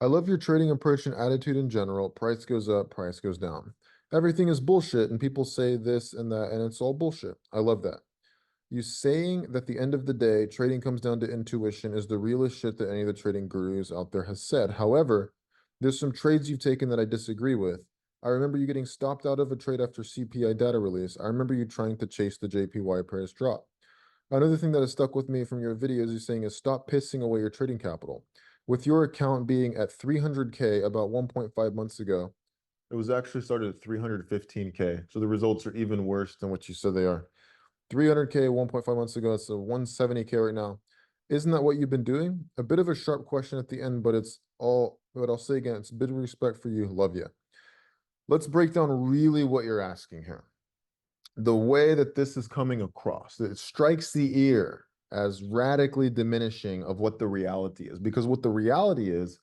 I love your trading approach and attitude in general. Price goes up, price goes down. Everything is bullshit, and people say this and that, and it's all bullshit. I love that. You saying that the end of the day, trading comes down to intuition is the realest shit that any of the trading gurus out there has said. However, there's some trades you've taken that I disagree with. I remember you getting stopped out of a trade after CPI data release. I remember you trying to chase the JPY price drop. Another thing that has stuck with me from your videos you're saying is stop pissing away your trading capital. With your account being at 300K about 1.5 months ago, it was actually started at 315K. So the results are even worse than what you said they are. 300K 1.5 months ago, it's a 170K right now. Isn't that what you've been doing? A bit of a sharp question at the end, but I'll say again, it's a bit of respect for you. Love you. Let's break down really what you're asking here. The way that this is coming across, it strikes the ear as radically diminishing of what the reality is. Because what the reality is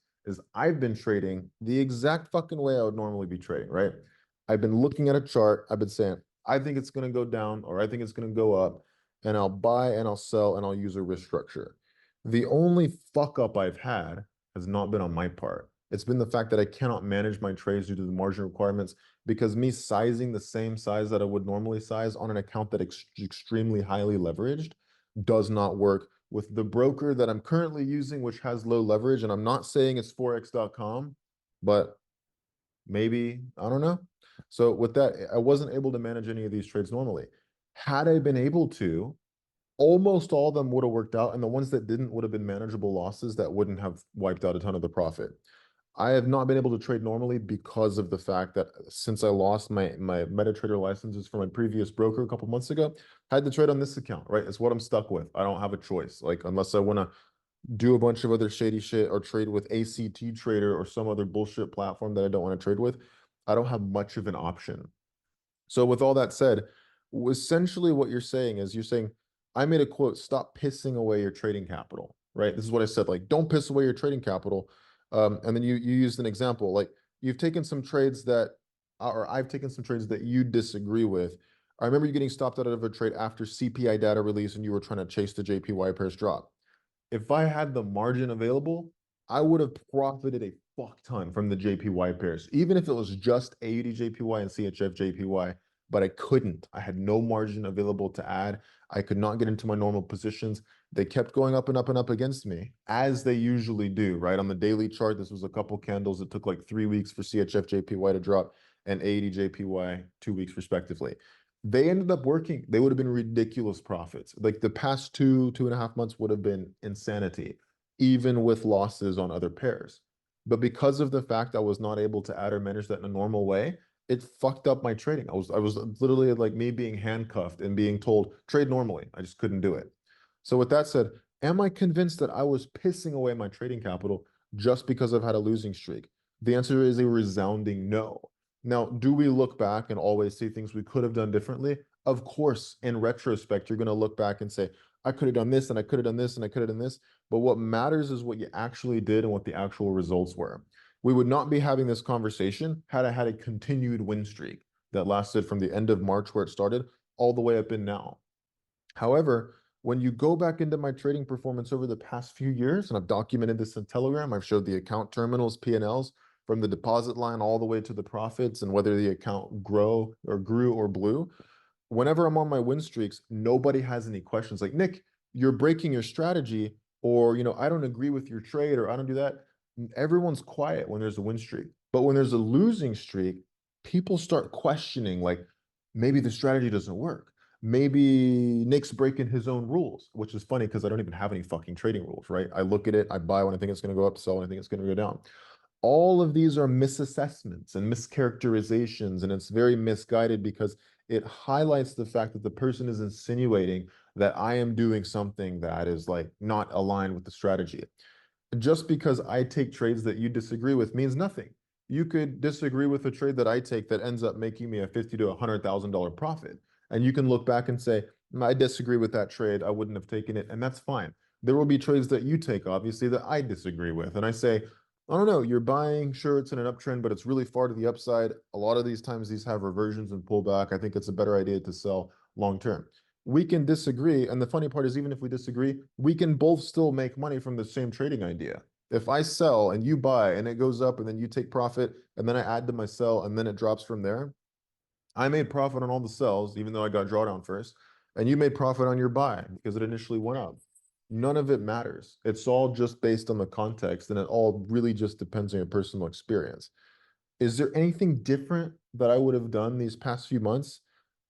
I've been trading the exact fucking way I would normally be trading, right? I've been looking at a chart. I've been saying, I think it's going to go down or I think it's going to go up, and I'll buy and I'll sell and I'll use a risk structure. The only fuck up I've had has not been on my part. It's been the fact that I cannot manage my trades due to the margin requirements because me sizing the same size that I would normally size on an account that extremely highly leveraged does not work with the broker that I'm currently using, which has low leverage. And I'm not saying it's forex.com, but maybe, I don't know. So with that, I wasn't able to manage any of these trades normally. Had I been able to, almost all of them would have worked out, and the ones that didn't would have been manageable losses that wouldn't have wiped out a ton of the profit. I have not been able to trade normally because of the fact that since I lost my MetaTrader licenses from my previous broker a couple months ago, I had to trade on this account, right? It's what I'm stuck with. I don't have a choice. Like, unless I want to do a bunch of other shady shit or trade with ACT Trader or some other bullshit platform that I don't want to trade with, I don't have much of an option. So with all that said, essentially what you're saying, I made a quote, stop pissing away your trading capital, right? This is what I said, like, don't piss away your trading capital. And then you used an example, like you've taken some trades that, or I've taken some trades that you disagree with. I remember you getting stopped out of a trade after CPI data release and you were trying to chase the JPY pairs drop. If I had the margin available, I would have profited a fuck ton from the JPY pairs, even if it was just AUD JPY and CHF JPY, but I couldn't. I had no margin available to add. I could not get into my normal positions. They kept going up and up and up against me, as they usually do, right? On the daily chart, this was a couple candles. It took like 3 weeks for CHF JPY to drop and AUD JPY 2 weeks respectively. They ended up working. They would have been ridiculous profits. Like the past 2.5 months would have been insanity, even with losses on other pairs. But because of the fact I was not able to add or manage that in a normal way, it fucked up my trading. I was literally like me being handcuffed and being told trade normally. I just couldn't do it. So with that said, am I convinced that I was pissing away my trading capital just because I've had a losing streak? The answer is a resounding no. Now, do we look back and always see things we could have done differently? Of course, in retrospect, you're going to look back and say, I could have done this and I could have done this and I could have done this. But what matters is what you actually did and what the actual results were. We would not be having this conversation had I had a continued win streak that lasted from the end of March where it started all the way up in now. However, when you go back into my trading performance over the past few years, and I've documented this in Telegram, I've showed the account terminals, P&Ls, from the deposit line all the way to the profits and whether the account grew or blew. Whenever I'm on my win streaks, nobody has any questions like, Nick, you're breaking your strategy, or, I don't agree with your trade, or I don't do that. Everyone's quiet when there's a win streak. But when there's a losing streak, people start questioning, like, maybe the strategy doesn't work. Maybe Nick's breaking his own rules, which is funny because I don't even have any fucking trading rules, right? I look at it, I buy when I think it's going to go up, sell when I think it's going to go down. All of these are misassessments and mischaracterizations, and it's very misguided because it highlights the fact that the person is insinuating that I am doing something that is like not aligned with the strategy. Just because I take trades that you disagree with means nothing. You could disagree with a trade that I take that ends up making me a $50,000 to $100,000 profit. And you can look back and say, I disagree with that trade. I wouldn't have taken it. And that's fine. There will be trades that you take, obviously, that I disagree with. And I say, I don't know, you're buying, sure, it's in an uptrend, but it's really far to the upside. A lot of these times, these have reversions and pullback. I think it's a better idea to sell long term. We can disagree. And the funny part is, even if we disagree, we can both still make money from the same trading idea. If I sell and you buy and it goes up and then you take profit and then I add to my sell and then it drops from there, I made profit on all the sells, even though I got drawdown first, and you made profit on your buy because it initially went up. None of it matters. It's all just based on the context, and it all really just depends on your personal experience. Is there anything different that I would have done these past few months?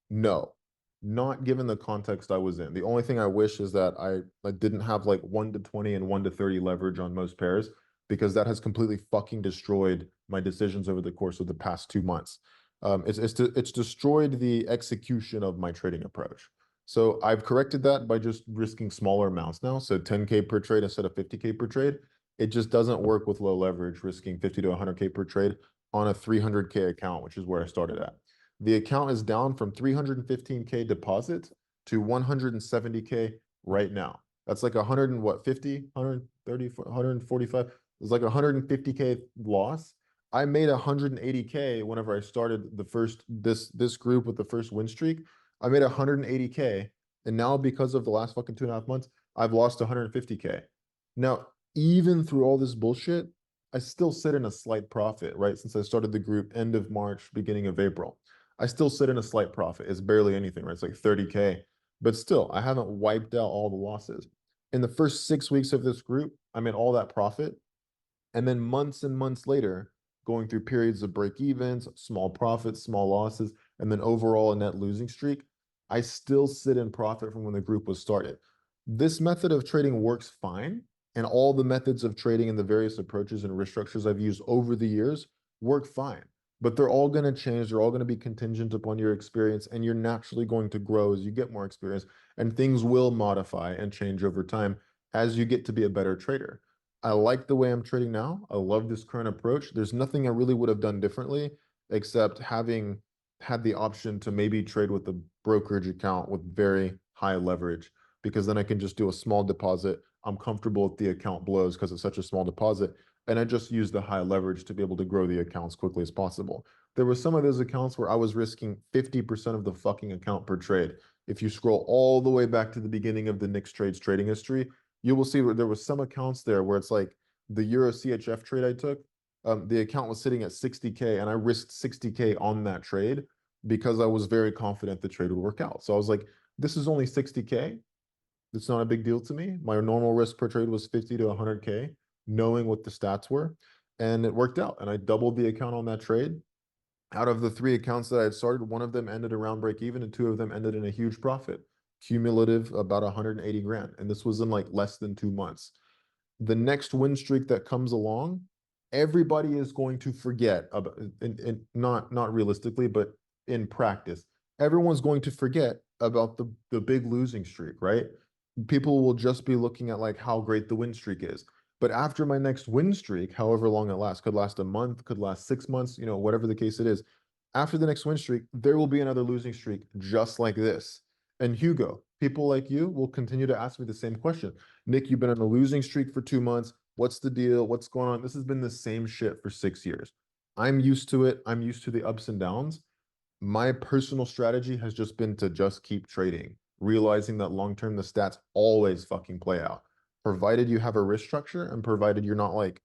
No, not given the context I was in. The only thing I wish is that I didn't have like 1 to 20 and 1 to 30 leverage on most pairs because that has completely fucking destroyed my decisions over the course of the past 2 months. It's destroyed the execution of my trading approach. So I've corrected that by just risking smaller amounts now. So 10K per trade instead of 50K per trade. It just doesn't work with low leverage, risking 50 to 100K per trade on a 300K account, which is where I started at. The account is down from 315K deposit to 170K right now. That's like 100 and what, 50, 130, 145. It's like 150K loss. I made 180K whenever I started this group with the first win streak. I made 180K, and now because of the last fucking 2.5 months, I've lost 150K. Now, even through all this bullshit, I still sit in a slight profit, right? Since I started the group end of March, beginning of April. I still sit in a slight profit. It's barely anything, right? It's like 30K. But still, I haven't wiped out all the losses. In the first 6 weeks of this group, I made all that profit. And then months and months later, going through periods of break evens, small profits, small losses, and then overall a net losing streak, I still sit in profit from when the group was started. This method of trading works fine. And all the methods of trading and the various approaches and risk structures I've used over the years work fine. But they're all going to change. They're all going to be contingent upon your experience, and you're naturally going to grow as you get more experience, and things will modify and change over time as you get to be a better trader. I like the way I'm trading now. I love this current approach. There's nothing I really would have done differently except having had the option to maybe trade with a brokerage account with very high leverage, because then I can just do a small deposit. I'm comfortable if the account blows because it's such a small deposit. And I just use the high leverage to be able to grow the account as quickly as possible. There were some of those accounts where I was risking 50% of the fucking account per trade. If you scroll all the way back to the beginning of the Nick's Trades trading history, you will see where there was some accounts there where it's like the Euro CHF trade I took, the account was sitting at 60K and I risked 60K on that trade because I was very confident the trade would work out. So I was like, this is only 60K. It's not a big deal to me. My normal risk per trade was 50 to 100K, knowing what the stats were. And it worked out. And I doubled the account on that trade. Out of the 3 accounts that I had started, one of them ended around break even and 2 of them ended in a huge profit. Cumulative about 180 grand. And this was in like less than 2 months. The next win streak that comes along, everybody is going to forget about, and not realistically, but in practice, everyone's going to forget about the big losing streak, right? People will just be looking at like how great the win streak is. But after my next win streak, however long it lasts, could last a month, could last 6 months, whatever the case it is. After the next win streak, there will be another losing streak just like this. And Hugo, people like you will continue to ask me the same question. Nick, you've been on a losing streak for 2 months. What's the deal? What's going on? This has been the same shit for 6 years. I'm used to it. I'm used to the ups and downs. My personal strategy has just been to just keep trading, realizing that long term the stats always fucking play out, provided you have a risk structure and provided you're not like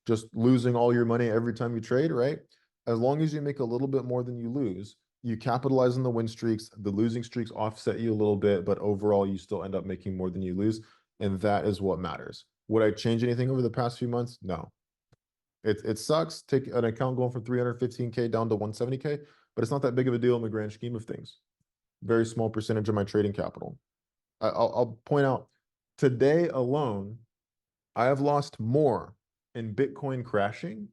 just losing all your money every time you trade, right? As long as you make a little bit more than you lose, you capitalize on the win streaks, the losing streaks offset you a little bit, but overall you still end up making more than you lose. And that is what matters. Would I change anything over the past few months? No. It sucks. Take an account going from 315K down to 170K, but it's not that big of a deal in the grand scheme of things. Very small percentage of my trading capital. I'll point out today alone, I have lost more in Bitcoin crashing,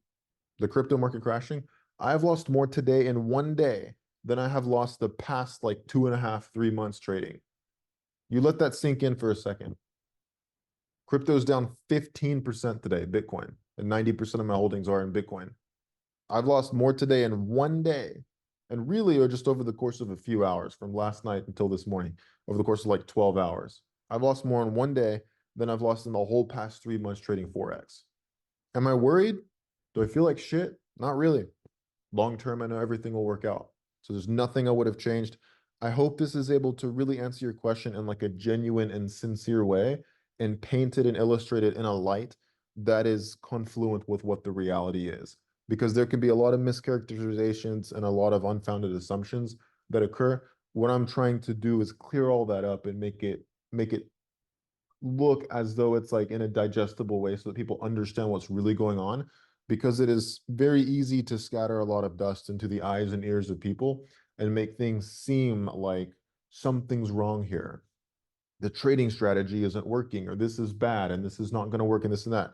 the crypto market crashing. I have lost more today in one day than I have lost the past like 2.5, 3 months trading. You let that sink in for a second. Crypto's down 15% today, Bitcoin, and 90% of my holdings are in Bitcoin. I've lost more today in one day, and really, or just over the course of a few hours from last night until this morning, over the course of like 12 hours. I've lost more in one day than I've lost in the whole past 3 months trading Forex. Am I worried? Do I feel like shit? Not really. Long term, I know everything will work out. So there's nothing I would have changed. I hope this is able to really answer your question in like a genuine and sincere way and paint it and illustrate it in a light that is confluent with what the reality is. Because there can be a lot of mischaracterizations and a lot of unfounded assumptions that occur. What I'm trying to do is clear all that up and make it look as though it's like in a digestible way so that people understand what's really going on, because it is very easy to scatter a lot of dust into the eyes and ears of people and make things seem like something's wrong here. The trading strategy isn't working, or this is bad and this is not going to work and this and that.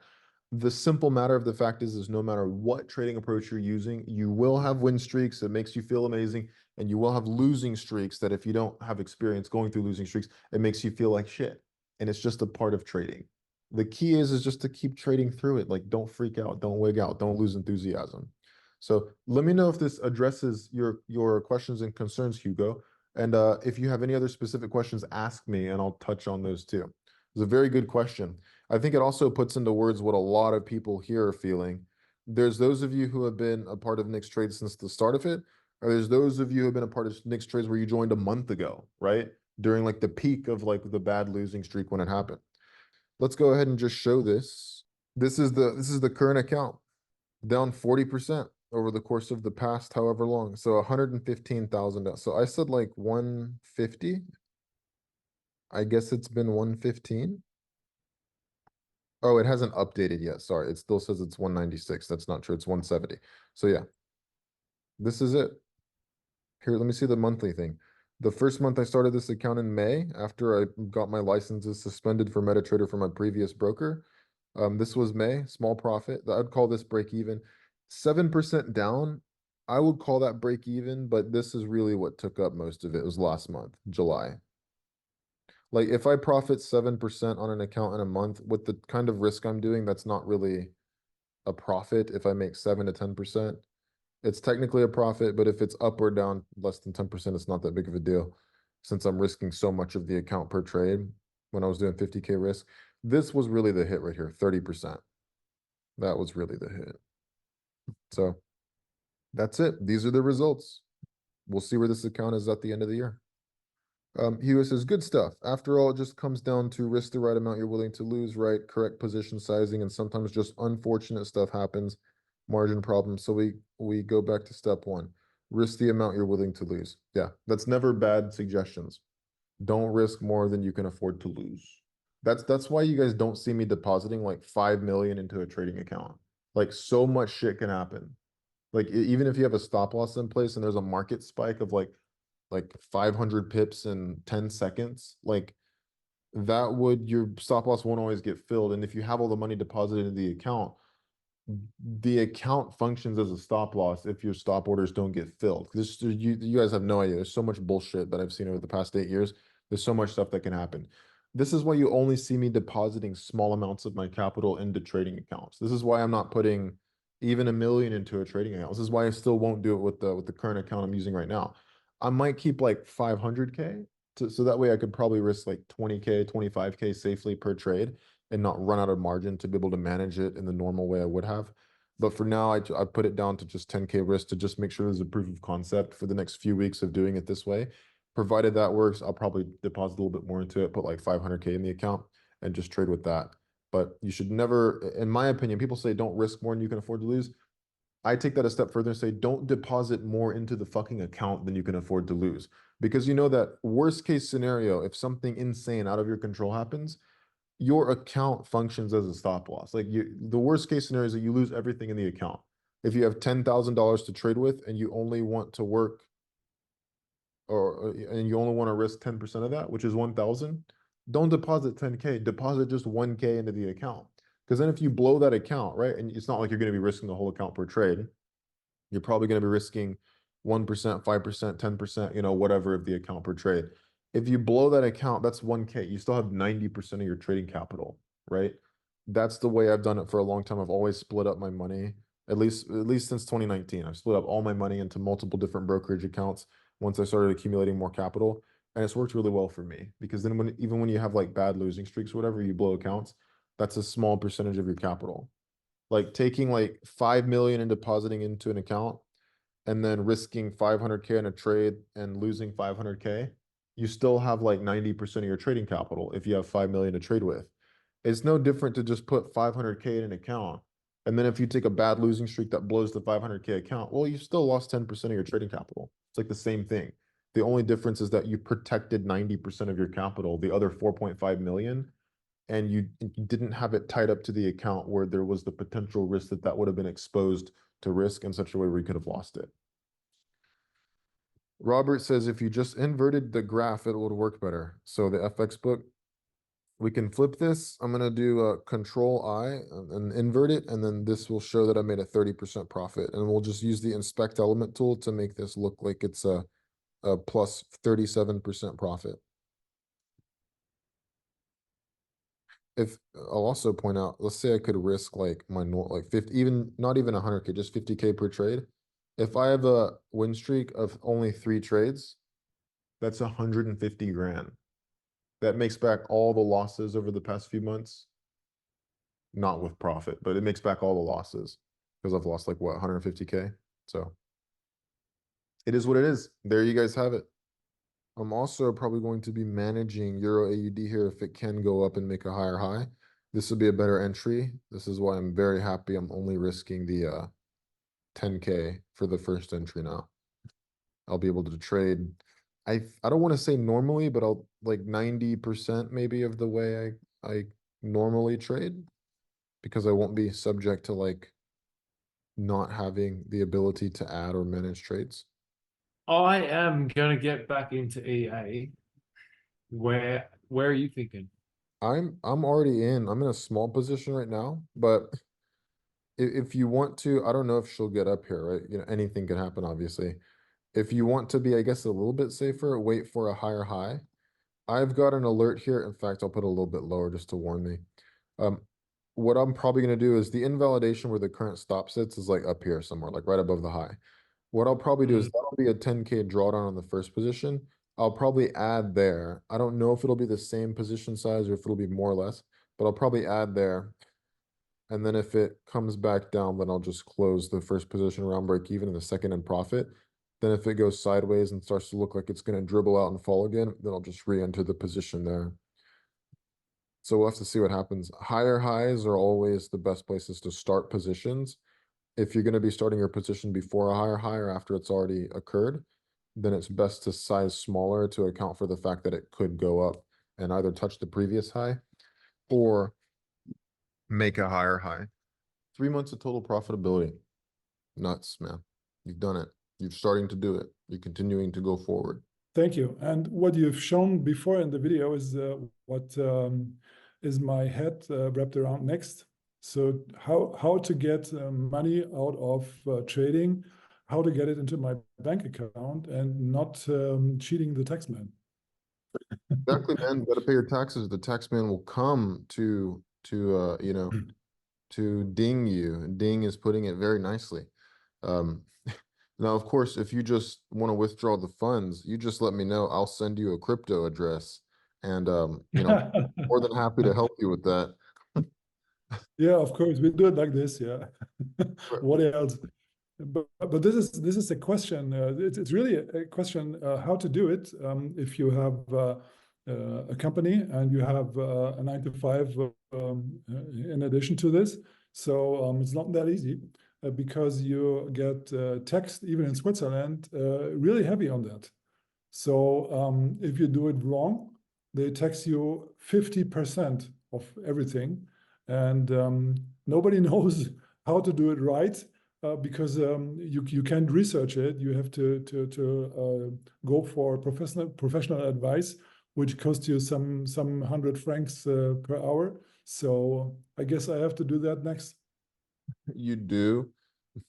The simple matter of the fact is no matter what trading approach you're using, you will have win streaks that makes you feel amazing, and you will have losing streaks that if you don't have experience going through losing streaks, it makes you feel like shit. And it's just a part of trading. The key is just to keep trading through it. Like, don't freak out, don't wig out, don't lose enthusiasm. So let me know if this addresses your questions and concerns, Hugo. And if you have any other specific questions, ask me and I'll touch on those too. It's a very good question. I think it also puts into words what a lot of people here are feeling. There's those of you who have been a part of Nick's Trade since the start of it, or there's those of you who have been a part of Nick's Trades where you joined a month ago, right? During like the peak of like the bad losing streak when it happened. Let's go ahead and just show this. This is the current account, down 40% over the course of the past however long. So 115,000. So I said like 150. I guess it's been 115. Oh, it hasn't updated yet. Sorry. It still says it's 196. That's not true. It's 170. So yeah, this is it. Here, let me see the monthly thing. The first month I started this account in May after I got my licenses suspended for MetaTrader for my previous broker. This was May, small profit. I'd call this break even. 7% down, I would call that break even, but this is really what took up most of it. It was last month, July. Like if I profit 7% on an account in a month with the kind of risk I'm doing, that's not really a profit if I make 7 to 10%. It's technically a profit, but if it's up or down less than 10%, it's not that big of a deal since I'm risking so much of the account per trade when I was doing 50K risk. This was really the hit right here, 30%. That was really the hit. So that's it. These are the results. We'll see where this account is at the end of the year. Hugo says, good stuff. After all, it just comes down to risk the right amount you're willing to lose, right? Correct position sizing, and sometimes just unfortunate stuff happens, margin problems. So we go back to step one. Risk the amount you're willing to lose. Yeah, that's never bad suggestions. Don't risk more than you can afford to lose. That's why you guys don't see me depositing like 5 million into a trading account. Like so much shit can happen. Like even if you have a stop loss in place and there's a market spike of like 500 pips in 10 seconds, like that would, your stop loss won't always get filled. And if you have all the money deposited in the account functions as a stop loss if your stop orders don't get filled. This, you guys have no idea. There's so much bullshit that I've seen over the past 8 years. There's so much stuff that can happen. This is why you only see me depositing small amounts of my capital into trading accounts. This is why I'm not putting even 1 million into a trading account. This is why I still won't do it with the current account I'm using right now. I might keep like 500K so that way I could probably risk like 20K, 25K safely per trade and not run out of margin to be able to manage it in the normal way I would have. But for now, I put it down to just 10K risk to just make sure there's a proof of concept for the next few weeks of doing it this way. Provided that works, I'll probably deposit a little bit more into it, put like 500K in the account and just trade with that. But you should never, in my opinion, people say don't risk more than you can afford to lose. I take that a step further and say, don't deposit more into the fucking account than you can afford to lose. Because you know that worst case scenario, if something insane out of your control happens, your account functions as a stop loss. Like the worst case scenario is that you lose everything in the account. If you have $10,000 to trade with and you only want to work and you only want to risk 10% of that, which is 1,000, don't deposit 10K, deposit just 1K into the account. Because then if you blow that account, right, and it's not like you're going to be risking the whole account per trade, you're probably going to be risking 1%, 5%, 10%, whatever of the account per trade. If you blow that account, that's 1K. You still have 90% of your trading capital, right? That's the way I've done it for a long time. I've always split up my money, at least since 2019. I've split up all my money into multiple different brokerage accounts once I started accumulating more capital. And it's worked really well for me because then even when you have like bad losing streaks or whatever, you blow accounts, that's a small percentage of your capital. Like taking like 5 million and depositing into an account and then risking 500K in a trade and losing 500K, you still have like 90% of your trading capital if you have 5 million to trade with. It's no different to just put 500K in an account. And then if you take a bad losing streak that blows the 500K account, well, you still lost 10% of your trading capital. It's like the same thing. The only difference is that you protected 90% of your capital, the other 4.5 million, and you didn't have it tied up to the account where there was the potential risk that that would have been exposed to risk in such a way where you could have lost it. Robert says if you just inverted the graph, it would work better. So the FX book, we can flip this. I'm gonna do a Control I and invert it, and then this will show that I made a 30% profit. And we'll just use the inspect element tool to make this look like it's a plus 37% profit. If I'll also point out, let's say I could risk like my like 50, even not even 100K, just 50K per trade. If I have a win streak of only 3 trades, that's 150 grand. That makes back all the losses over the past few months. Not with profit, but it makes back all the losses because I've lost like what, 150K. So it is what it is. There you guys have it. I'm also probably going to be managing Euro AUD here if it can go up and make a higher high. This will be a better entry. This is why I'm very happy I'm only risking the 10K for the first entry now. I'll be able to trade. I don't want to say normally, but I'll like 90% maybe of the way I normally trade because I won't be subject to like not having the ability to add or manage trades. I am going to get back into EA. Where are you thinking? I'm already in. I'm in a small position right now, but if you want to, I don't know if she'll get up here, right? You know, anything can happen, obviously. If you want to be, I guess, a little bit safer, wait for a higher high. I've got an alert here. In fact, I'll put a little bit lower just to warn me. Um, what I'm probably going to do is the invalidation where the current stop sits is like up here somewhere, like right above the high. What I'll probably do is Mm. that'll be a 10K drawdown on the first position. I'll probably add there. I don't know if it'll be the same position size or if it'll be more or less, but I'll probably add there. And then if it comes back down, then I'll just close the first position around break even and the second in profit. Then if it goes sideways and starts to look like it's going to dribble out and fall again, then I'll just re-enter the position there. So we'll have to see what happens. Higher highs are always the best places to start positions. If you're going to be starting your position before a higher high or after it's already occurred, then it's best to size smaller to account for the fact that it could go up and either touch the previous high or make a higher high. 3 months of total profitability. Nuts, man. You've done it. You're starting to do it. You're continuing to go forward. Thank you. And what you've shown before in the video is what is my head wrapped around next. So how to get money out of trading, how to get it into my bank account and not cheating the taxman. Exactly, man. You got to pay your taxes. The tax man will come to ding you. And ding is putting it very nicely. Um, now, of course, if you just want to withdraw the funds, you just let me know. I'll send you a crypto address, and more than happy to help you with that. Yeah, of course, we do it like this. Yeah. What else? But this is a question. It's really a question how to do it if you have a company and you have a 9 to 5 in addition to this. So it's not that easy because you get taxed even in Switzerland really heavy on that. So if you do it wrong, they tax you 50% of everything, and nobody knows how to do it right because you can't research it. You have to go for professional advice, which costs you some 100 francs per hour. So I guess I have to do that next. You do.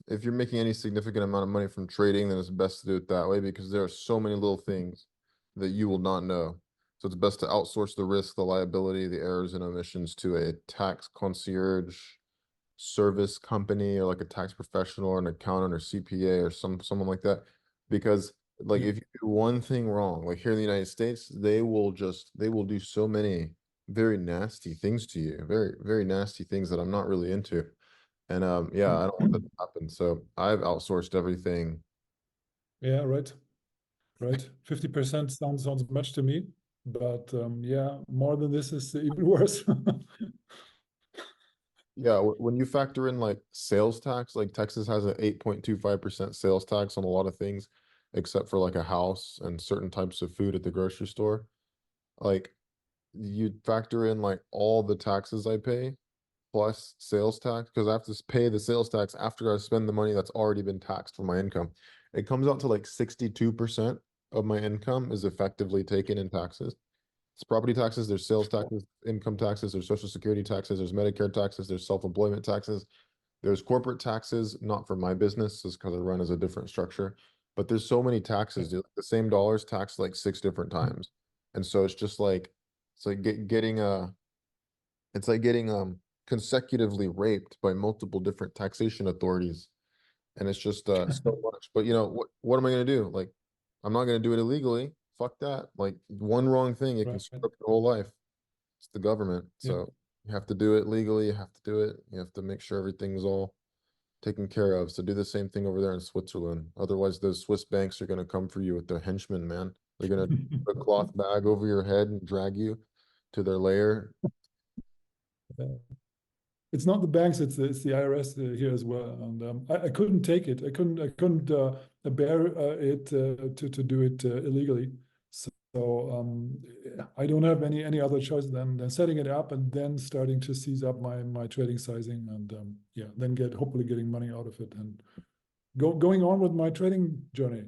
If you're making any significant amount of money from trading, then it's best to do it that way because there are so many little things that you will not know. So it's best to outsource the risk, the liability, the errors and omissions to a tax concierge service company or like a tax professional or an accountant or CPA or someone like that. Because like if you do one thing wrong, like here in the United States, they will do so many very nasty things to you, very, very nasty things that I'm not really into. And yeah, I don't want that to happen. So I've outsourced everything. Yeah, right. Right. 50% sounds much to me, but yeah, more than this is even worse. Yeah, when you factor in like sales tax, like Texas has an 8.25% sales tax on a lot of things, except for like a house and certain types of food at the grocery store. Like you factor in like all the taxes I pay plus sales tax because I have to pay the sales tax after I spend the money that's already been taxed for my income. It comes out to like 62% of my income is effectively taken in taxes. It's property taxes, there's sales taxes, income taxes, there's social security taxes, there's Medicare taxes, there's self-employment taxes, there's corporate taxes, not for my business, is because I run as a different structure. But there's so many taxes, dude. The same dollars taxed like 6 different times. And so it's just like it's like getting it's like getting consecutively raped by multiple different taxation authorities. And it's just so much. But you know, what am I gonna do? Like, I'm not gonna do it illegally. Fuck that. Like one wrong thing, it can Right. screw up your whole life. It's the government. Yeah. So you have to do it legally, you have to do it. You have to make sure everything's all taken care of. So do the same thing over there in Switzerland. Otherwise, those Swiss banks are gonna come for you with their henchmen, man. They're gonna put a cloth bag over your head and drag you to their lair. It's not the banks, it's the IRS here as well. And I couldn't take it. I couldn't bear it to do it illegally. So I don't have any other choice than setting it up and then starting to seize up my trading sizing and yeah, then hopefully getting money out of it and going on with my trading journey.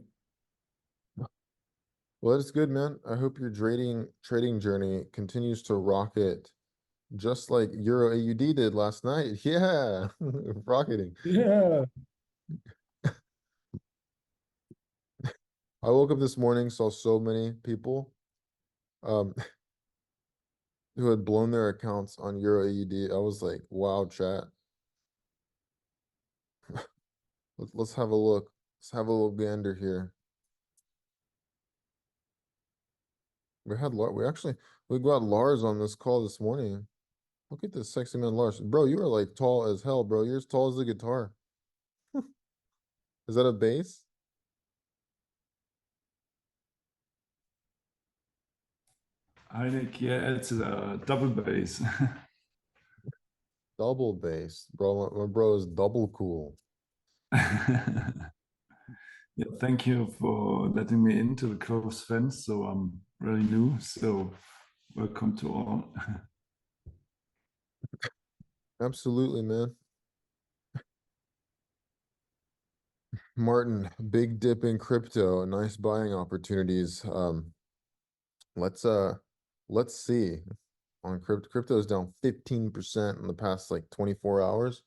Well, that's good, man. I hope your trading journey continues to rocket just like Euro AUD did last night. Yeah, rocketing. Yeah. I woke up this morning, saw so many people um who had blown their accounts on Euro AUD. I was like, wow, chat. Let's have a look. Let's have a little gander here. We got Lars on this call this morning. Look at this sexy man, Lars. Bro, you are like tall as hell, bro. You're as tall as the guitar. Is that a bass? I think, yeah, it's a double bass. Double bass. Bro, my bro is double cool. Yeah, thank you for letting me into the close friends. So I'm really new. So welcome to all. Absolutely, man. Martin, big dip in crypto, nice buying opportunities. Let's uh let's see. On crypto is down 15% in the past like 24 hours.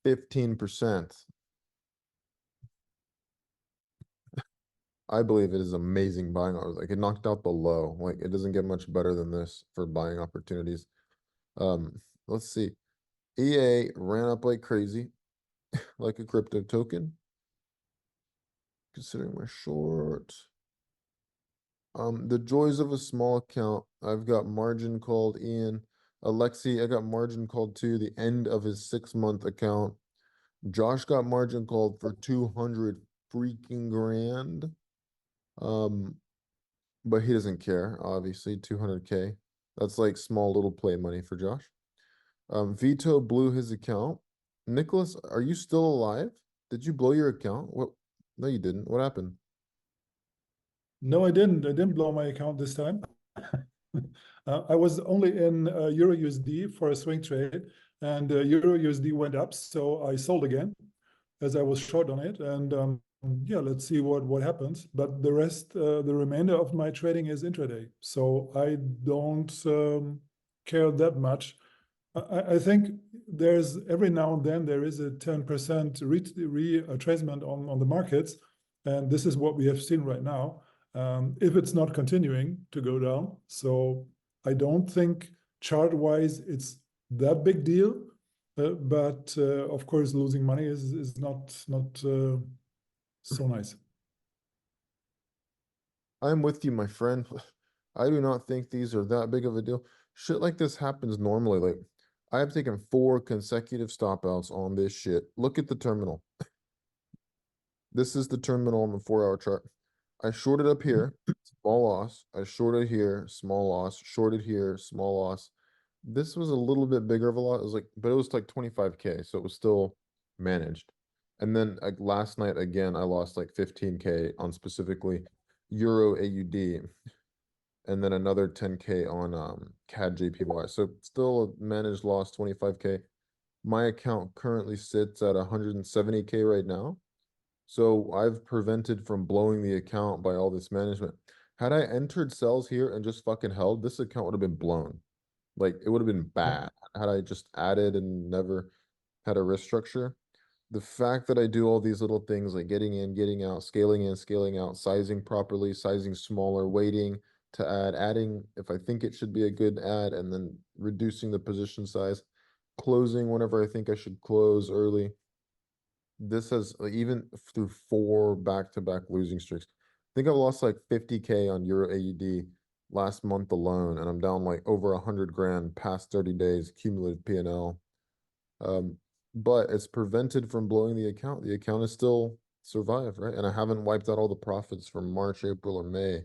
15%. I believe it is amazing buying. Like it knocked out the low. Like it doesn't get much better than this for buying opportunities. Let's see. EA ran up like crazy, like a crypto token. Considering my short. The joys of a small account. I've got margin called Ian. Alexi, I got margin called to the end of his 6-month account. Josh got margin called for 200 freaking grand. Um, but he doesn't care, obviously, 200K. That's like small little play money for Josh. Vito blew his account. Nicholas, are you still alive? Did you blow your account? What? No, you didn't. What happened? No, I didn't. I didn't blow my account this time. I was only in Euro USD for a swing trade, and Euro USD went up, so I sold again as I was short on it. And yeah, let's see what happens. But the remainder of my trading is intraday, so I don't care that much. I think there's every now and then there is a 10% retracement on the markets, and this is what we have seen right now. If it's not continuing to go down. So I don't think chart-wise it's that big deal. But of course, losing money is not so nice. I'm with you, my friend. I do not think these are that big of a deal. Shit like this happens normally. Like, I have taken 4 consecutive stop outs on this shit. Look at the terminal. This is the terminal on the 4-hour chart. I shorted up here, small loss. I shorted here, small loss. Shorted here, small loss. This was a little bit bigger of a lot. It was like, but it was like 25K, so it was still managed. And then like last night again, I lost like 15K on specifically Euro AUD, and then another 10K on CAD JPY. So still a managed loss 25K. My account currently sits at 170K right now. So I've prevented from blowing the account by all this management. Had I entered sells here and just fucking held, this account would have been blown. Like it would have been bad had I just added and never had a risk structure. The fact that I do all these little things like getting in, getting out, scaling in, scaling out, sizing properly, sizing smaller, waiting to add, adding if I think it should be a good add, and then reducing the position size, closing whenever I think I should close early. This has even through 4 back-to-back losing streaks. I think I've lost like 50K on Euro AUD last month alone, and I'm down like over 100 grand past 30 days cumulative P&L. But it's prevented from blowing the account. The account is still survived, right? And I haven't wiped out all the profits from March, April, or May.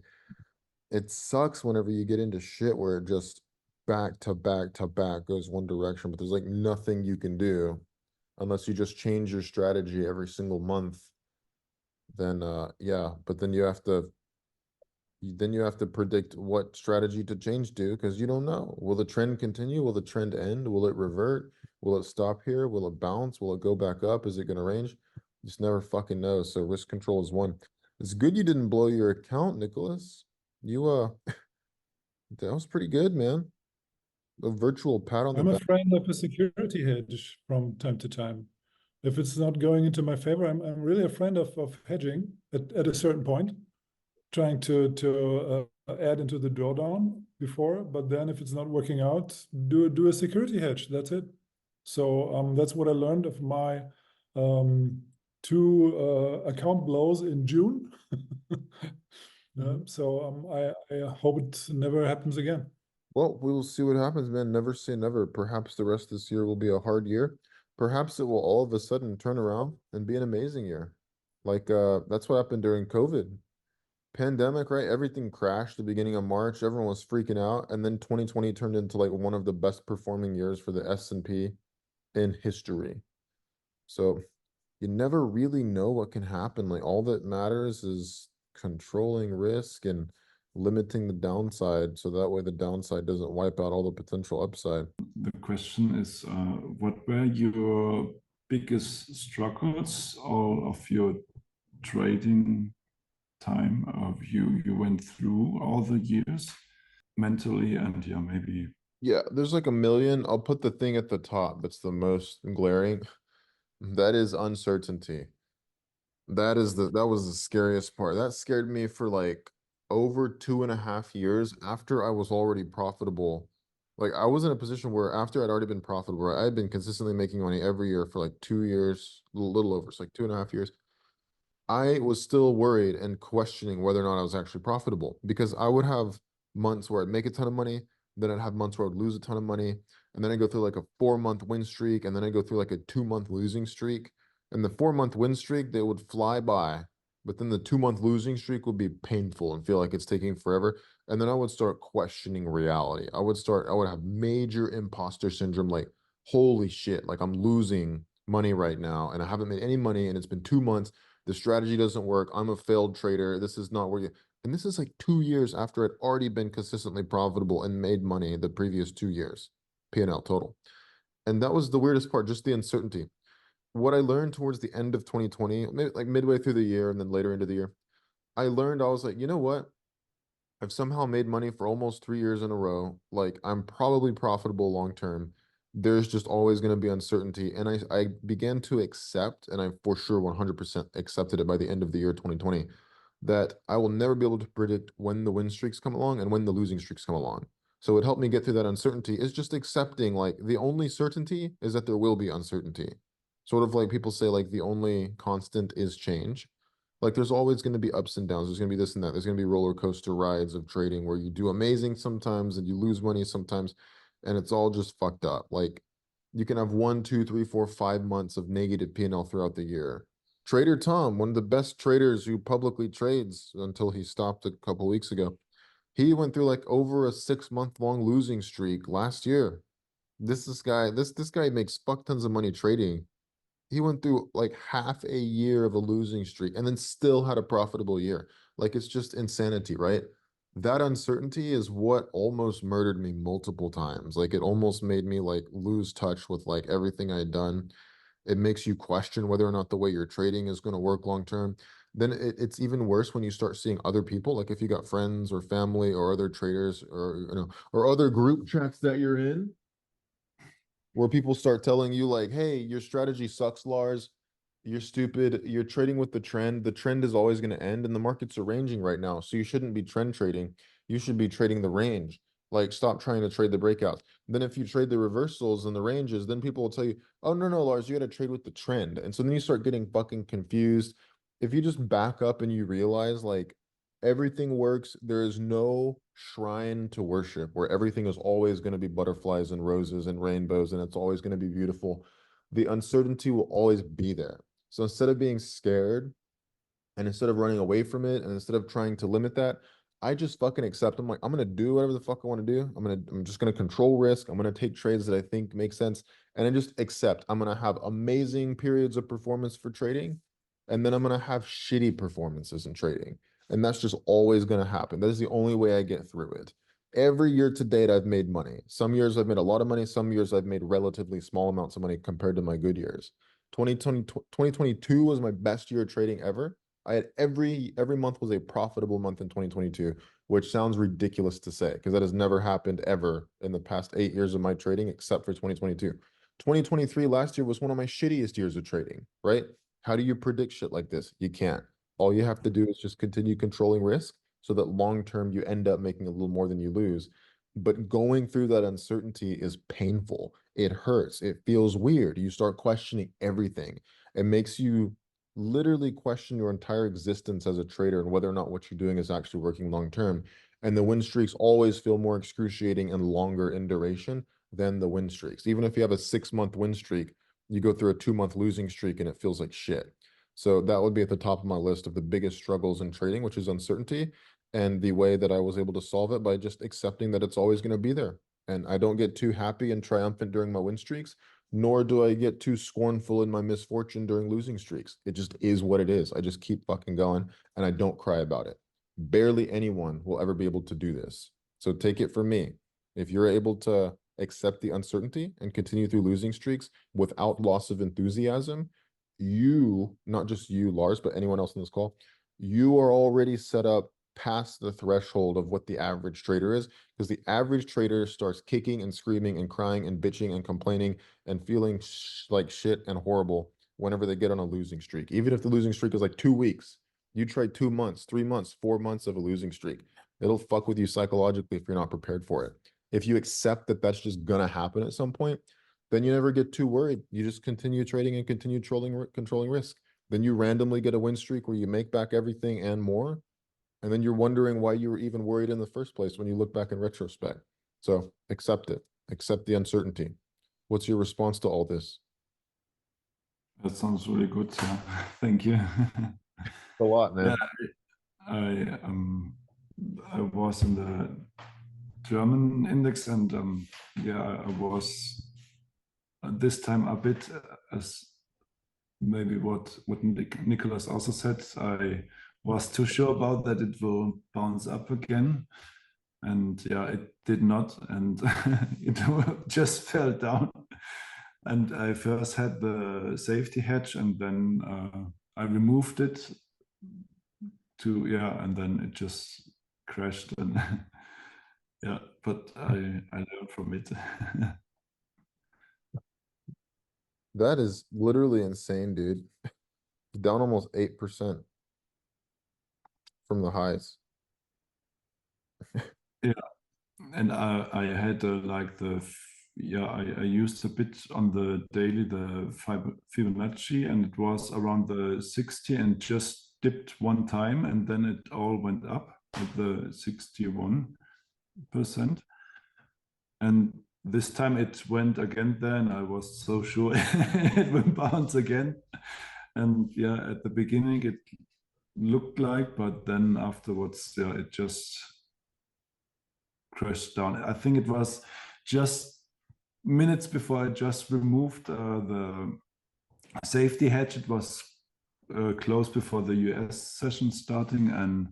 It sucks whenever you get into shit where it just back to back to back goes one direction, but there's like nothing you can do unless you just change your strategy every single month. Then yeah, but then you have to predict what strategy to change to because you don't know. Will the trend continue? Will the trend end? Will it revert? Will it stop here? Will it bounce? Will it go back up? Is it going to range? You just never fucking know. So risk control is one. It's good you didn't blow your account, Nicholas. You that was pretty good, man. A virtual pat on the I'm a back. friend of a security hedge from time to time. If it's not going into my favor, I'm really a friend of hedging at a certain point, trying to add into the drawdown before, but then if it's not working out, do a security hedge. That's it. So that's what I learned of my 2 account blows in June. So I hope it never happens again. Well, we will see what happens, man. Never say never. Perhaps the rest of this year will be a hard year. Perhaps it will all of a sudden turn around and be an amazing year. Like that's what happened during COVID. Pandemic, right? Everything crashed the beginning of March. Everyone was freaking out, and then 2020 turned into like one of the best performing years for the S&P in history. So you never really know what can happen. Like all that matters is controlling risk and limiting the downside so that way the downside doesn't wipe out all the potential upside. The question is, what were your biggest struggles all of your trading time of you went through all the years mentally, and yeah, maybe Yeah, there's like a million. I'll put the thing at the top that's the most glaring. That is uncertainty. That was the scariest part. That scared me for like over 2.5 years after I was already profitable. Like I was in a position where after I'd already been profitable, right? I had been consistently making money every year for like 2 years, a little over, it's like 2.5 years. I was still worried and questioning whether or not I was actually profitable because I would have months where I'd make a ton of money, then I'd have months where I'd lose a ton of money, and then I go through like a 4 month win streak, and then I go through like a 2 month losing streak. And the 4 month win streak, they would fly by, but then the 2 month losing streak would be painful and feel like it's taking forever. And then I would start questioning reality. I would have major imposter syndrome, like, holy shit, like I'm losing money right now, and I haven't made any money, and it's been 2 months. The strategy doesn't work. I'm a failed trader. This is not working. And this is like 2 years after I'd already been consistently profitable and made money the previous 2 years, P&L total. And that was the weirdest part, just the uncertainty. What I learned towards the end of 2020, maybe like midway through the year and then later into the year, I learned I was like, you know what? I've somehow made money for almost 3 years in a row. Like I'm probably profitable long term. There's just always going to be uncertainty. And I began to accept, and I for sure 100% accepted it by the end of the year 2020, that I will never be able to predict when the win streaks come along and when the losing streaks come along. So it helped me get through that uncertainty is just accepting like the only certainty is that there will be uncertainty. Sort of like people say like the only constant is change. Like there's always going to be ups and downs. There's going to be this and that. There's going to be roller coaster rides of trading where you do amazing sometimes and you lose money sometimes, and it's all just fucked up. Like you can have 1, 2, 3, 4, 5 months of negative P&L throughout the year. Trader Tom, one of the best traders who publicly trades until he stopped a couple weeks ago, he went through like over a 6 month long losing streak last year. This guy makes fuck tons of money trading. He went through like half a year of a losing streak and then still had a profitable year. Like it's just insanity, right? That uncertainty is what almost murdered me multiple times. Like it almost made me like lose touch with like everything I had done. It makes you question whether or not the way you're trading is going to work long term. Then it's even worse when you start seeing other people, like if you got friends or family or other traders or or other group chats that you're in where people start telling you like, "Hey, your strategy sucks, Lars. You're stupid. You're trading with the trend. The trend is always going to end, and the markets are ranging right now. So you shouldn't be trend trading. You should be trading the range. Like, stop trying to trade the breakouts. Then if you trade the reversals and the ranges, then people will tell you, "Oh, no, no, Lars, you got to trade with the trend." And so then you start getting fucking confused. If you just back up and you realize like everything works. There is no shrine to worship where everything is always going to be butterflies and roses and rainbows and it's always going to be beautiful. The uncertainty will always be there. So instead of being scared and instead of running away from it and instead of trying to limit that, I just fucking accept. I'm like, I'm gonna do whatever the fuck I want to do. I'm just gonna control risk. I'm gonna take trades that I think make sense. And I just accept I'm gonna have amazing periods of performance for trading. And then I'm gonna have shitty performances in trading. And that's just always gonna happen. That is the only way I get through it. Every year to date, I've made money. Some years I've made a lot of money. Some years I've made relatively small amounts of money compared to my good years. 2022 was my best year of trading ever. I had every month was a profitable month in 2022, which sounds ridiculous to say because that has never happened ever in the past 8 years of my trading, except for 2022. 2023 last year was one of my shittiest years of trading, right? How do you predict shit like this? You can't. All you have to do is just continue controlling risk so that long term you end up making a little more than you lose. But going through that uncertainty is painful. It hurts. It feels weird. You start questioning everything. It makes you literally question your entire existence as a trader and whether or not what you're doing is actually working long term. And the win streaks always feel more excruciating and longer in duration than the win streaks. Even if you have a 6 month win streak, you go through a 2 month losing streak and it feels like shit. So that would be at the top of my list of the biggest struggles in trading, which is uncertainty. And the way that I was able to solve it by just accepting that it's always going to be there. And I don't get too happy and triumphant during my win streaks, nor do I get too scornful in my misfortune during losing streaks. It just is what it is. I just keep fucking going and I don't cry about it. Barely anyone will ever be able to do this. So take it from me. If you're able to accept the uncertainty and continue through losing streaks without loss of enthusiasm, you, not just you, Lars, but anyone else in this call, you are already set up past the threshold of what the average trader is, because the average trader starts kicking and screaming and crying and bitching and complaining and feeling like shit and horrible whenever they get on a losing streak. Even if the losing streak is like 2 weeks, you trade 2 months, 3 months, 4 months of a losing streak. It'll fuck with you psychologically if you're not prepared for it. If you accept that that's just gonna happen at some point, then you never get too worried. You just continue trading and continue controlling risk. Then you randomly get a win streak where you make back everything and more. And then you're wondering why you were even worried in the first place when you look back in retrospect. So accept it, accept the uncertainty. What's your response to all this? That sounds really good. Yeah. Thank you. A lot, man. Yeah, I I was in the German index and yeah, I was this time a bit as maybe what Nicholas also said. I was too sure about that it will bounce up again, and yeah, it did not, and it just fell down. And I first had the safety hedge, and then I removed it to yeah, and then it just crashed, and yeah, but I learned from it. That is literally insane, dude. Down almost 8% from the highs. Yeah, and I had like yeah, I used a bit on the daily the Fibonacci, and it was around the 60 and just dipped one time, and then it all went up at the 61%. And this time it went again there, and I was so sure it would bounce again. And yeah, at the beginning it looked like, but then afterwards, yeah, it just crashed down. I think it was just minutes before I just removed the safety hedge. It was close before the US session starting, and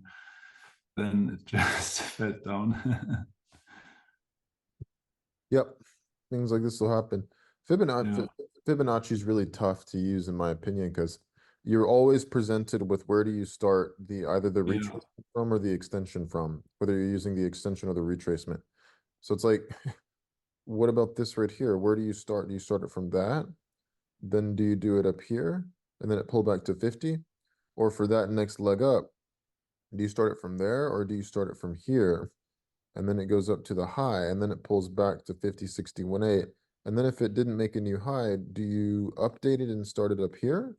then it just fell down. Yep, things like this will happen. Yeah. Fibonacci is really tough to use, in my opinion, because you're always presented with where do you start either the Yeah. retracement from or the extension from, whether you're using the extension or the retracement. So it's like, what about this right here? Where do you start? Do you start it from that? Then do you do it up here and then it pull back to 50? Or for that next leg up, do you start it from there or do you start it from here? And then it goes up to the high and then it pulls back to 50, 61, 8. And then if it didn't make a new high, do you update it and start it up here?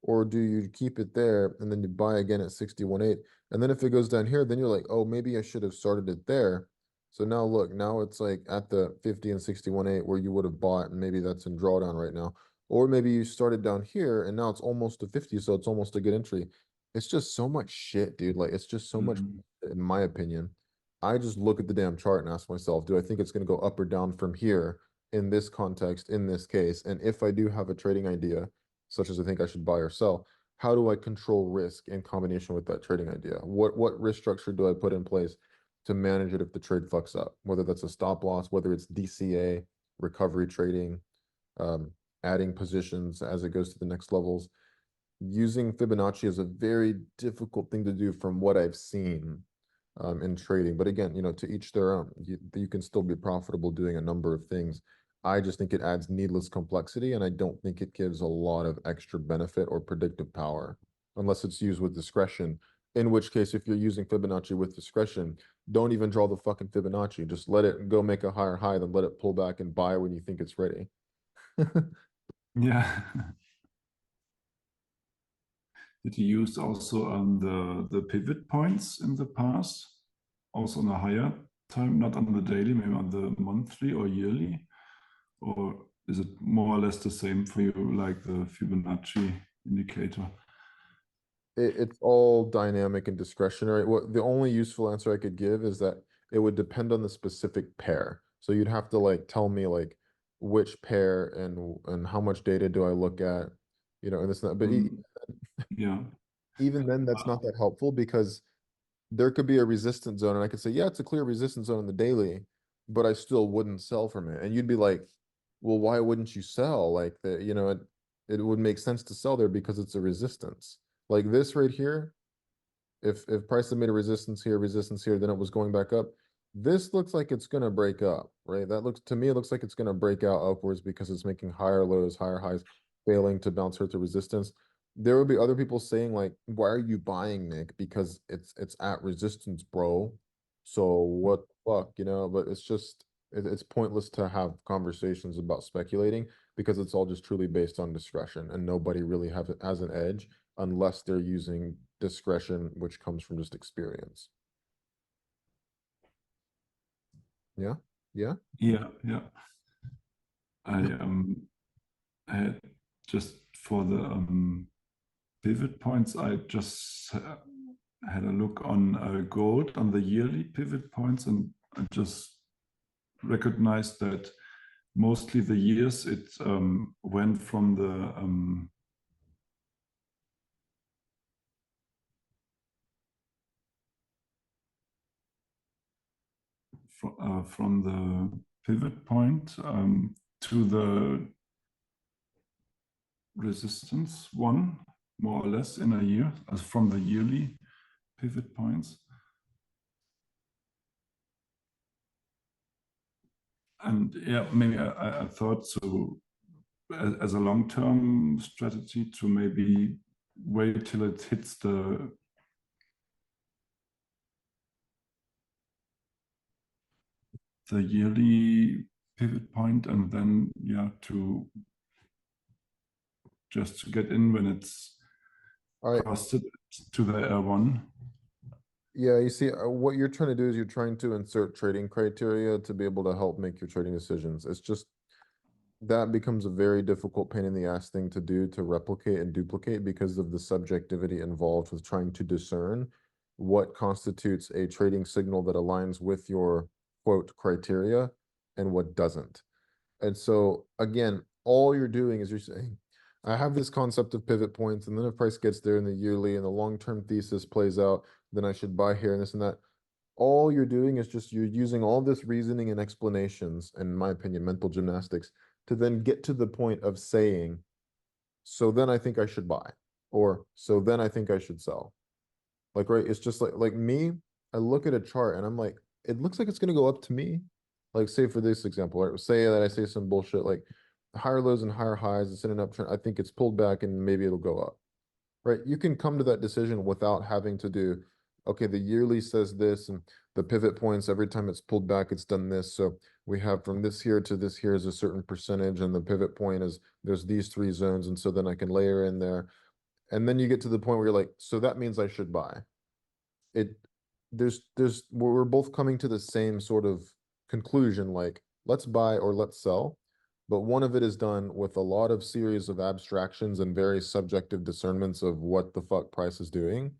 Or do you keep it there and then you buy again at 61, 8? And then if it goes down here, then you're like, oh, maybe I should have started it there. So now look, now it's like at the 50 and 61, 8 where you would have bought, and maybe that's in drawdown right now. Or maybe you started down here and now it's almost to 50, so it's almost a good entry. It's just so much shit, dude. Like it's just so much, in my opinion. I just look at the damn chart and ask myself, do I think it's going to go up or down from here in this context, in this case? And if I do have a trading idea, such as I think I should buy or sell, how do I control risk in combination with that trading idea? What risk structure do I put in place to manage it if the trade fucks up? Whether that's a stop loss, whether it's DCA, recovery trading, um, adding positions as it goes to the next levels. Using Fibonacci is a very difficult thing to do from what I've seen in trading. But again, to each their own. You can still be profitable doing a number of things. I just think it adds needless complexity, and I don't think it gives a lot of extra benefit or predictive power unless it's used with discretion. In which case, if you're using Fibonacci with discretion, don't even draw the fucking Fibonacci. Just let it go make a higher high, then let it pull back and buy when you think it's ready. Yeah. Did you use also the pivot points in the past? Also on a higher time, not on the daily, maybe on the monthly or yearly? Or is it more or less the same for you, like the Fibonacci indicator? It's all dynamic and discretionary. What the only useful answer I could give is that it would depend on the specific pair. So you'd have to like tell me like which pair and how much data do I look at, and this and that. But Yeah. even then, that's not that helpful because there could be a resistance zone, and I could say, yeah, it's a clear resistance zone in the daily, but I still wouldn't sell from it. And you'd be like, well, why wouldn't you sell? Like it would make sense to sell there because it's a resistance. Like this right here, if price had made a resistance here, then it was going back up. This looks like it's gonna break up, right? That looks to me, it looks like it's gonna break out upwards because it's making higher lows, higher highs, failing to bounce her to resistance. There will be other people saying like, why are you buying, Nick? Because it's at resistance, bro. So what the fuck, but it's just it's pointless to have conversations about speculating because it's all just truly based on discretion and nobody really has an edge unless they're using discretion, which comes from just experience. Yeah, yeah. Yeah, yeah. I had just for the pivot points, I just had a look on gold on the yearly pivot points, and I just recognized that mostly the years it went from the from the pivot point to the resistance one, more or less in a year, as from the yearly pivot points. And yeah, maybe I thought so as a long-term strategy to maybe wait till it hits the yearly pivot point, and then to just to get in when it's All right. crossed it to the R1. Yeah, you see, what you're trying to do is you're trying to insert trading criteria to be able to help make your trading decisions. It's just that becomes a very difficult pain in the ass thing to do to replicate and duplicate because of the subjectivity involved with trying to discern what constitutes a trading signal that aligns with your quote criteria and what doesn't. And so again, all you're doing is you're saying, I have this concept of pivot points, and then if price gets there in the yearly and the long-term thesis plays out, then I should buy here and this and that. All you're doing is just you're using all this reasoning and explanations, in my opinion, mental gymnastics, to then get to the point of saying, so then I think I should buy, or so then I think I should sell. Like, right, it's just like me, I look at a chart and I'm like, it looks like it's gonna go up to me. Like, say for this example, right? Say that I say some bullshit like higher lows and higher highs, it's in an uptrend. I think it's pulled back and maybe it'll go up. Right? You can come to that decision without having to do, okay, the yearly says this and the pivot points, every time it's pulled back, it's done this. So we have from this here to this here is a certain percentage, and the pivot point is there's these three zones. And so then I can layer in there. And then you get to the point where you're like, so that means I should buy. It we're both coming to the same sort of conclusion, like let's buy or let's sell, but one of it is done with a lot of series of abstractions and very subjective discernments of what the fuck price is doing,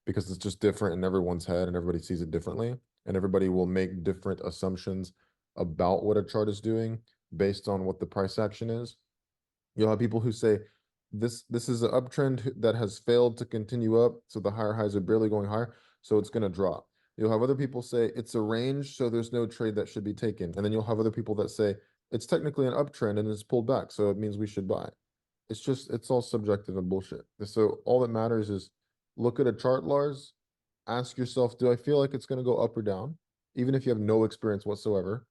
because it's just different in everyone's head and everybody sees it differently, and everybody will make different assumptions about what a chart is doing based on what the price action is. You'll have people who say this is an uptrend that has failed to continue up, so the higher highs are barely going higher, so it's going to drop. You'll have other people say it's a range, so there's no trade that should be taken. And then you'll have other people that say it's technically an uptrend and it's pulled back, so it means we should buy. It's all subjective and bullshit. So all that matters is look at a chart, Lars, ask yourself, do I feel like it's going to go up or down? Even if you have no experience whatsoever,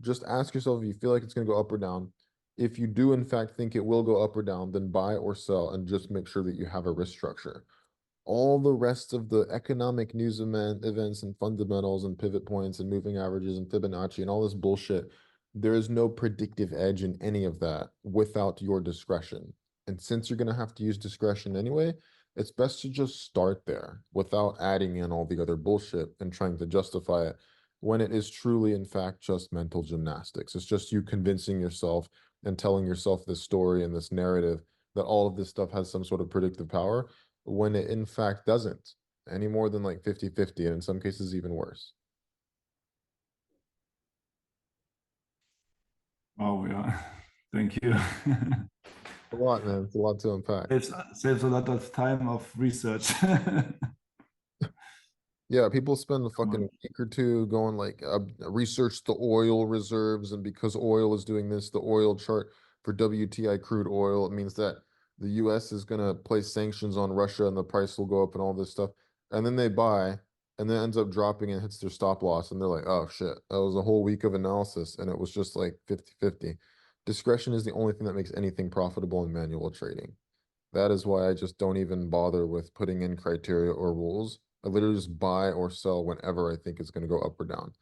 just ask yourself if you feel like it's going to go up or down. If you do, in fact, think it will go up or down, then buy or sell and just make sure that you have a risk structure. All the rest of the economic news events and fundamentals and pivot points and moving averages and Fibonacci and all this bullshit, there is no predictive edge in any of that without your discretion. And since you're going to have to use discretion anyway, it's best to just start there without adding in all the other bullshit and trying to justify it when it is truly, in fact, just mental gymnastics. It's just you convincing yourself and telling yourself this story and this narrative that all of this stuff has some sort of predictive power when it in fact doesn't, any more than like 50-50, and in some cases even worse. Oh yeah, thank you. A lot, man. It's a lot to unpack. Saves a lot of time of research. Yeah, people spend a fucking week or two going like research the oil reserves, and because oil is doing this, the oil chart for WTI crude oil, it means that the US is gonna place sanctions on Russia and the price will go up and all this stuff. And then they buy, and then it ends up dropping and hits their stop loss, and they're like, oh shit, that was a whole week of analysis and it was just like 50-50. Discretion is the only thing that makes anything profitable in manual trading. That is why I just don't even bother with putting in criteria or rules. I literally just buy or sell whenever I think it's going to go up or down.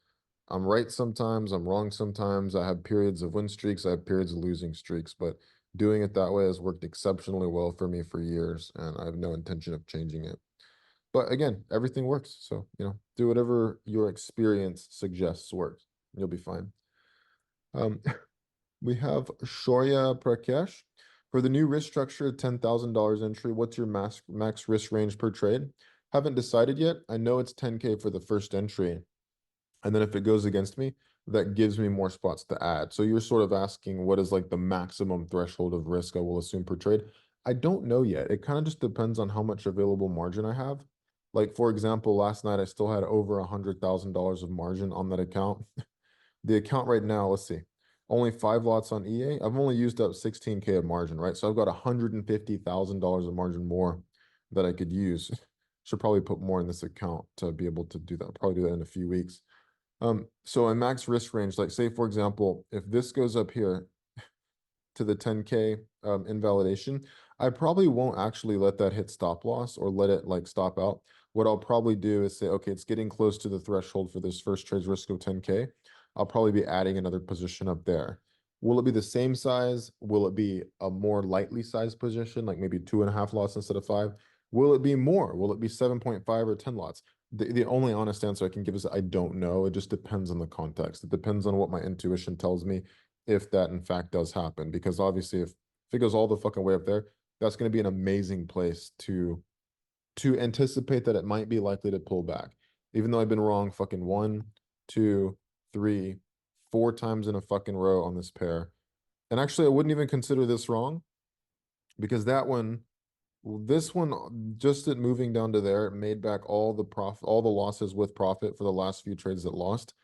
I'm right sometimes, I'm wrong sometimes. I have periods of win streaks, I have periods of losing streaks, but doing it that way has worked exceptionally well for me for years, and I have no intention of changing it. But again, everything works. So, do whatever your experience suggests works. You'll be fine. We have Shoya Prakash. For the new risk structure, $10,000 entry, what's your max risk range per trade? Haven't decided yet. I know it's 10K for the first entry. And then if it goes against me, that gives me more spots to add. So you're sort of asking what is like the maximum threshold of risk I will assume per trade. I don't know yet. It kind of just depends on how much available margin I have. Like, for example, last night I still had over $100,000 of margin on that account. The account right now, let's see, only 5 lots on EA. I've only used up 16K of margin, right? So I've got $150,000 of margin more that I could use. Should probably put more in this account to be able to do that. I'll probably do that in a few weeks. So in max risk range, like say, for example, if this goes up here to the 10K invalidation, I probably won't actually let that hit stop loss or let it like stop out. What I'll probably do is say, okay, it's getting close to the threshold for this first trade's risk of 10K. I'll probably be adding another position up there. Will it be the same size? Will it be a more lightly sized position, like maybe 2.5 lots instead of 5? Will it be more? Will it be 7.5 or 10 lots? The only honest answer I can give is I don't know. It just depends on the context. It depends on what my intuition tells me if that in fact does happen. Because obviously if it goes all the fucking way up there, that's going to be an amazing place to anticipate that it might be likely to pull back. Even though I've been wrong fucking 1, 2, 3, 4 times in a fucking row on this pair. And actually, I wouldn't even consider this wrong because that one, this one, just it moving down to there, it made back all the profit, all the losses with profit for the last few trades that lost.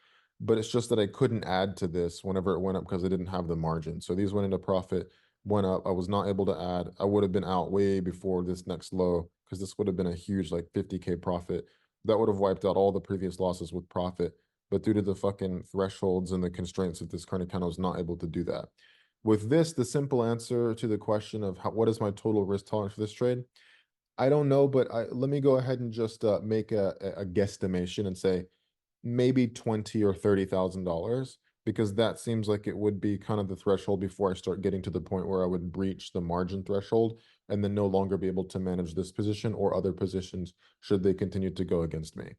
But it's just that I couldn't add to this whenever it went up because I didn't have the margin. So these went into profit, went up. I was not able to add. I would have been out way before this next low because this would have been a huge like 50K profit. That would have wiped out all the previous losses with profit. But due to the fucking thresholds and the constraints of this current account, I was not able to do that. With this, the simple answer to the question of what is my total risk tolerance for this trade? I don't know, but let me go ahead and just make a guesstimation and say maybe 20 or $30,000 because that seems like it would be kind of the threshold before I start getting to the point where I would breach the margin threshold and then no longer be able to manage this position or other positions should they continue to go against me.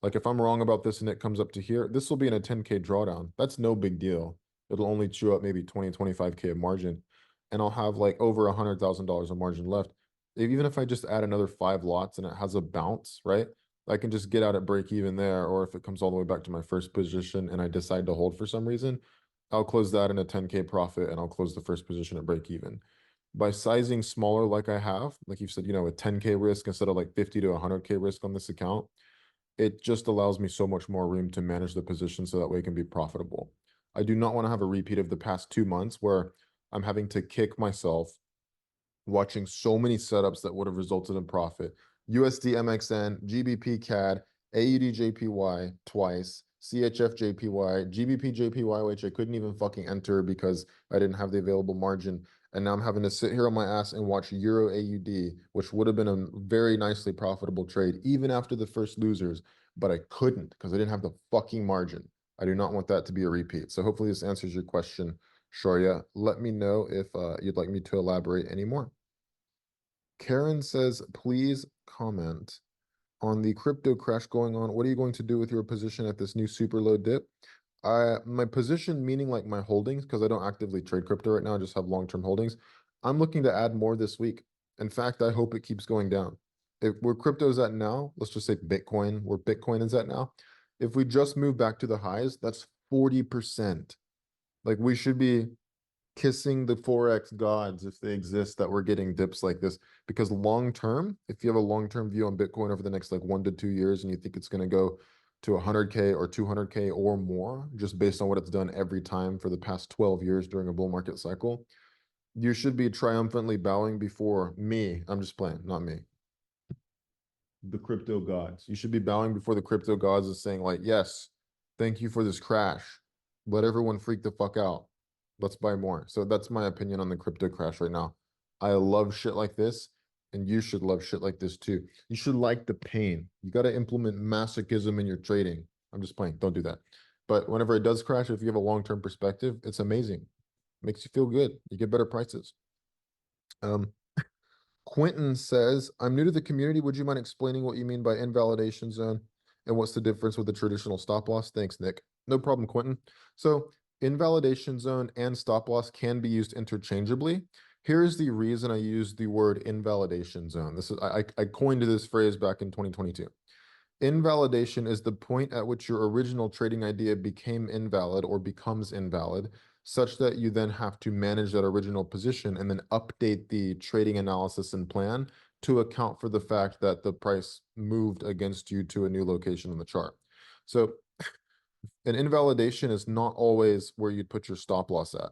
Like if I'm wrong about this and it comes up to here, this will be in a 10K drawdown. That's no big deal. It'll only chew up maybe 20, 25K of margin and I'll have like over $100,000 of margin left. Even if I just add another 5 lots and it has a bounce, right? I can just get out at break even there, or if it comes all the way back to my first position and I decide to hold for some reason, I'll close that in a 10K profit and I'll close the first position at break even. By sizing smaller like I have, like you've said, you know, a 10K risk instead of like 50 to 100K risk on this account, it just allows me so much more room to manage the position so that way it can be profitable. I do not want to have a repeat of the past 2 months where I'm having to kick myself watching so many setups that would have resulted in profit. USD MXN, GBP CAD, AUD JPY twice, CHF JPY, GBP JPY, which I couldn't even fucking enter because I didn't have the available margin. And now I'm having to sit here on my ass and watch Euro AUD, which would have been a very nicely profitable trade, even after the first losers, but I couldn't because I didn't have the fucking margin. I do not want that to be a repeat. So hopefully this answers your question, Sharia. Let me know if you'd like me to elaborate anymore. Karen says, please comment on the crypto crash going on. What are you going to do with your position at this new super low dip? My position, meaning like my holdings, because I don't actively trade crypto right now, I just have long-term holdings. I'm looking to add more this week. In fact, I hope it keeps going down. If where crypto's at now, let's just say Bitcoin, where Bitcoin is at now, if we just move back to the highs, that's 40%. Like we should be kissing the Forex gods if they exist that we're getting dips like this. Because long term, if you have a long-term view on Bitcoin over the next like 1 to 2 years and you think it's going to go to 100K or 200K or more, just based on what it's done every time for the past 12 years during a bull market cycle, you should be triumphantly bowing before me. I'm just playing, not me. The crypto gods. You should be bowing before the crypto gods and saying like, yes, thank you for this crash. Let everyone freak the fuck out. Let's buy more. So that's my opinion on the crypto crash right now. I love shit like this, and you should love shit like this too. You should like the pain. You got to implement masochism in your trading. I'm just playing. Don't do that. But whenever it does crash, if you have a long-term perspective, it's amazing. Makes you feel good. You get better prices. Quentin says, I'm new to the community. Would you mind explaining what you mean by invalidation zone and what's the difference with the traditional stop loss? Thanks, Nick. No problem, Quentin. So invalidation zone and stop loss can be used interchangeably. Here's the reason I use the word invalidation zone. This is I coined this phrase back in 2022. Invalidation is the point at which your original trading idea became invalid or becomes invalid, such that you then have to manage that original position and then update the trading analysis and plan to account for the fact that the price moved against you to a new location on the chart. So an invalidation is not always where you'd put your stop loss at.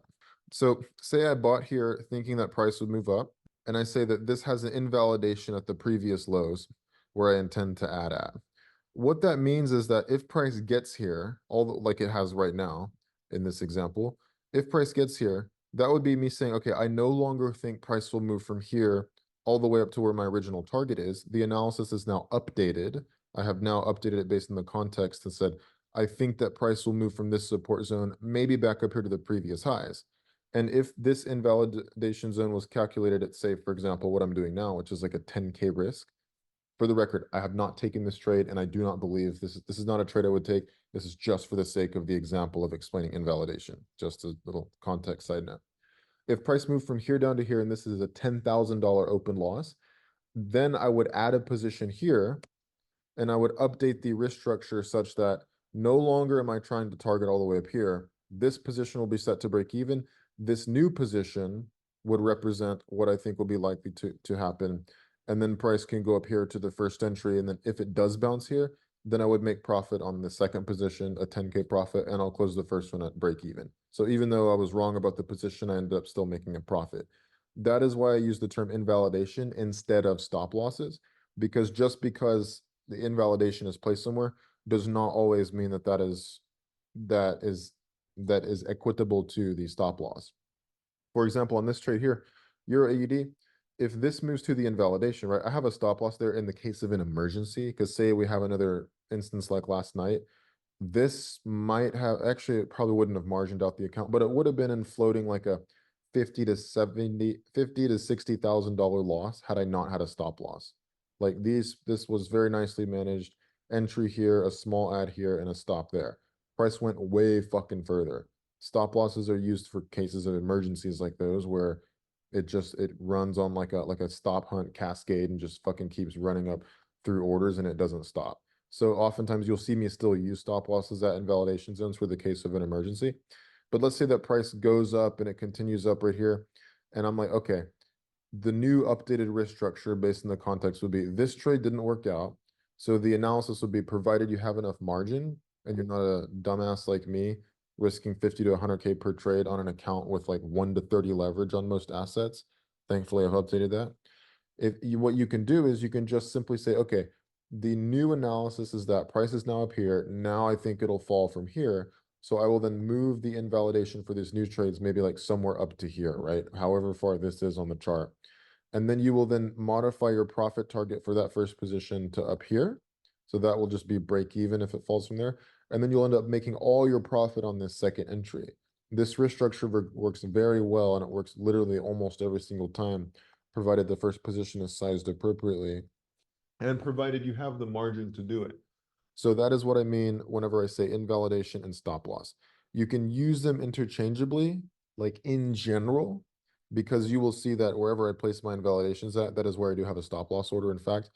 So say I bought here thinking that price would move up, and I say that this has an invalidation at the previous lows where I intend to add at. What that means is that if price gets here, like it has right now in this example, if price gets here, that would be me saying, okay, I no longer think price will move from here all the way up to where my original target is. The analysis is now updated. I have now updated it based on the context and said, I think that price will move from this support zone, maybe back up here to the previous highs. And if this invalidation zone was calculated at, say, for example, what I'm doing now, which is like a 10K risk, for the record, I have not taken this trade, and I do not believe this is not a trade I would take. This is just for the sake of the example of explaining invalidation. Just a little context side note. If price moved from here down to here, and this is a $10,000 open loss, then I would add a position here, and I would update the risk structure such that no longer am I trying to target all the way up here. This position will be set to break even. this new position would represent what I think will be likely to happen. And then price can go up here to the first entry. And then if it does bounce here, then I would make profit on the second position, a 10K profit, and I'll close the first one at break even. So even though I was wrong about the position, I ended up still making a profit. That is why I use the term invalidation instead of stop losses, because just because the invalidation is placed somewhere does not always mean that that is equitable to the stop loss. For example, on this trade here, Euro AUD, if this moves to the invalidation, right, I have a stop loss there in the case of an emergency, because say we have another instance like last night, this might have, actually, it probably wouldn't have margined out the account, but it would have been in floating like a 50 to 60,000 dollar loss had I not had a stop loss. Like this was very nicely managed. Entry here, a small ad here, and a stop there. Price went way fucking further. Stop losses are used for cases of emergencies like those where it runs on like a stop hunt cascade and just fucking keeps running up through orders and it doesn't stop. So oftentimes you'll see me still use stop losses at invalidation zones for the case of an emergency. But let's say that price goes up and it continues up right here. And I'm like, okay, the new updated risk structure based on the context would be this trade didn't work out. So the analysis would be provided you have enough margin and you're not a dumbass like me risking 50 to 100K per trade on an account with like 1 to 30 leverage on most assets. Thankfully, I've updated that. What you can do is you can just simply say, okay, the new analysis is that price is now up here. Now I think it'll fall from here. So I will then move the invalidation for these new trades, maybe like somewhere up to here, right? However far this is on the chart. And then you will then modify your profit target for that first position to up here. So that will just be break even if it falls from there. And then you'll end up making all your profit on this second entry. This risk structure works very well, and it works literally almost every single time, provided the first position is sized appropriately and provided you have the margin to do it. So that is what I mean whenever I say invalidation and stop loss. You can use them interchangeably, like in general, because you will see that wherever I place my invalidations at, that is where I do have a stop loss order, in fact.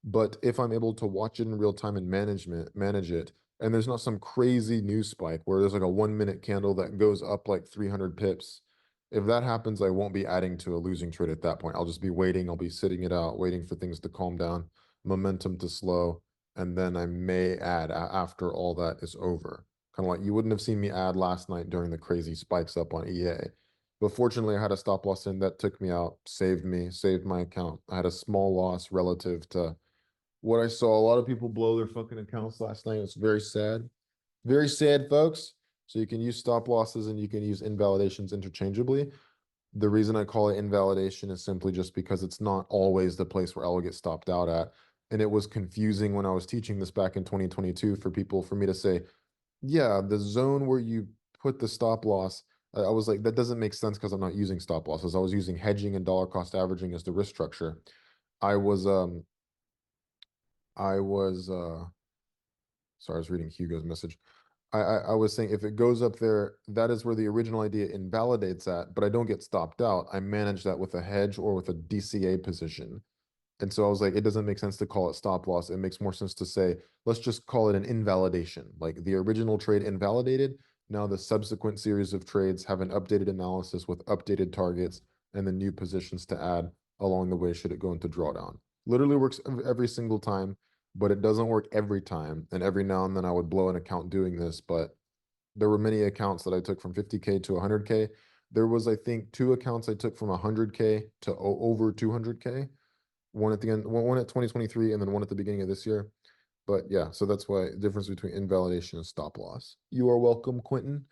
But if I'm able to watch it in real time and manage it, and there's not some crazy news spike where there's like a 1 minute candle that goes up like 300 pips. If that happens, I won't be adding to a losing trade at that point. I'll just be waiting. I'll be sitting it out, waiting for things to calm down, momentum to slow, and then I may add after all that is over. Kind of like you wouldn't have seen me add last night during the crazy spikes up on EA. But fortunately, I had a stop loss in that took me out, saved my account. I had a small loss relative to what I saw. A lot of people blow their fucking accounts last night. It's very sad. Very sad, folks. So you can use stop losses and you can use invalidations interchangeably. The reason I call it invalidation is simply just because it's not always the place where I will get stopped out at. And it was confusing when I was teaching this back in 2022 for me to say, yeah, the zone where you put the stop loss, I was like, that doesn't make sense because I'm not using stop losses. I was using hedging and dollar cost averaging as the risk structure. I was sorry, I was reading Hugo's message. I was saying if it goes up there, that is where the original idea invalidates at, but I don't get stopped out. I manage that with a hedge or with a DCA position. And so I was like, it doesn't make sense to call it stop loss. It makes more sense to say, let's just call it an invalidation. Like the original trade invalidated. Now the subsequent series of trades have an updated analysis with updated targets and the new positions to add along the way should it go into drawdown. Literally works every single time, but it doesn't work every time. And every now and then I would blow an account doing this, but there were many accounts that I took from 50K to 100K. There was, I think, 2 accounts I took from 100K to over 200K. One at the end, one at 2023, and then one at the beginning of this year. But yeah, so that's why the difference between invalidation and stop loss. You are welcome, Quentin.